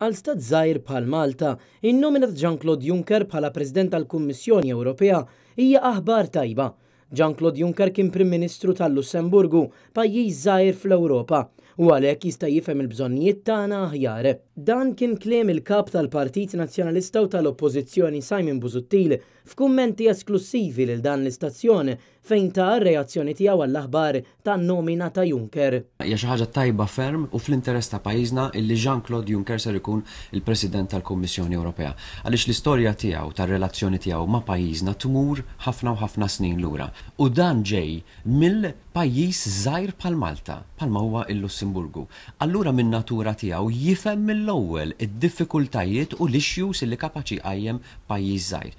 Għal stat żgħir bħal Malta, in-nomina ta' Jean-Claude Juncker bħala President tal-Kummissjoni Ewropea hija aħbar tajba. Jean-Claude Juncker kien Prim Ministru tal-Lussemburgu, pajjiż żgħir fl-Ewropa, u għalhekk jista' jifhem il-bżonnijiet tagħna aħjar. Dan kien kliem il-kap tal-Partit Nazzjonalista u tal-Oppożizzjoni Simon Busuttil f'kummenti esklusivi lil dan l-istazzjon fejn ta' reazzjoni tiegħu għall-aħbar tan-nomina ta' Juncker. Hija xi ħaġa tajba ferm u fl-interess ta' pajjiżna illi Jean-Claude Juncker ser ikun il-President tal-Kummissjoni Ewropea. Għaliex l-istorja tiegħu tar-relazzjoni tiegħu ma' pajjiżna tmur ħafna u ħafna snin lura. U dan ġej mill-pajjiż żgħir bħal Malta, bħalma huwa l-Lussemburgu. Allura min natura tiegħu jifhem mill-ewwel id-diffikultajiet u l-issues li kapaċi qajjem pajjiż żgħir.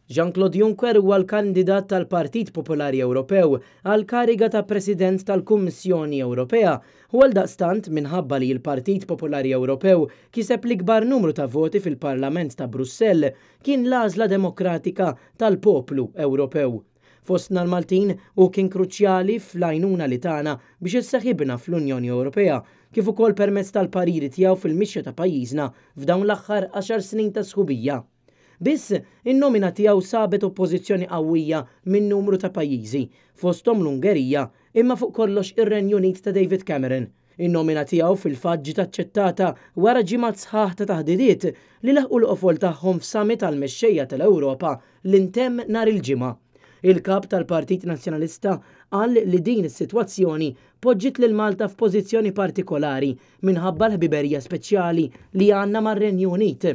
Jean-Claude Juncker huwa l-kandidat tal-Partit Popolari Ewropew għal kariga ta' President tal-Kummissjoni Ewropea u għaldaqstant minħabba li l-Partit Popolari Ewropew kiseb l-ikbar numru ta' voti fil-Parlament ta' Brussell kien l-għażla demokratika tal-poplu Ewropew. Fostna l-Maltin u kien kruċjali fl-għajnuna li tagħna biex isseħibna fl-Unjoni Ewropea kif ukoll permezz tal-pariri tiegħu fil-mixja ta' pajjiżna f'dawn l-aħħar 10 snin ta' sħubija. Biss, in-nomina tiegħu sabet oppożizzjoni qawwija minn numru ta' pajjiżi, fosthom l-Ungerija, imma fuq kollox ir-Renju Unit ta' David Cameron. In-nomina tiegħu fil-fatt ġiet aċċettata wara ġimgħat sħaħ ta' taħdidiet li laħqu l-qofol tagħhom f'summit tal-mexxejja tal-Ewropa li ntemm nhar il-ġimgħa. Il-kap tal-Partit Nazzjonalista qal li din is-sitwazzjoni poġġiet lil Malta f'pożizzjoni partikolari minħabba l-ħbiberija speċjali li għandna mar-Renju Unit.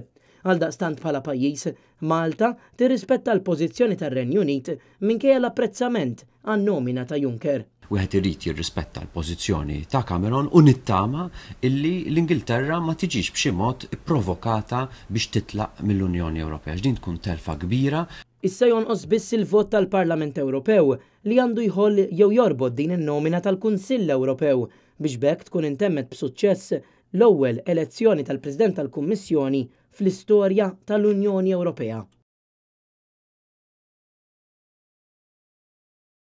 Għaldaqstant bħala pajjiż, Malta tirrispetta l-pożizzjoni tar-Renju Unit minkejja l-apprezzament għan-nomina ta' Juncker. Wieħed irid jirrispetta l-pożizzjoni ta' Cameron u nittama illi l-Ingilterra ma tiġix b'xi mod ipprovokata biex titlaq mill-Unjoni Ewropea. X'din tkun telfa kbira. Issa jonqos biss il-vot tal-Parlament Ewropew li għandu jħoll jew jorbod din in-nomina tal-Kunsill Ewropew biex bekk tkun intemmet b'suċċess l-ewwel elezzjoni tal-President tal-Kummissjoni fl-istorja tal-Unjoni Ewropea.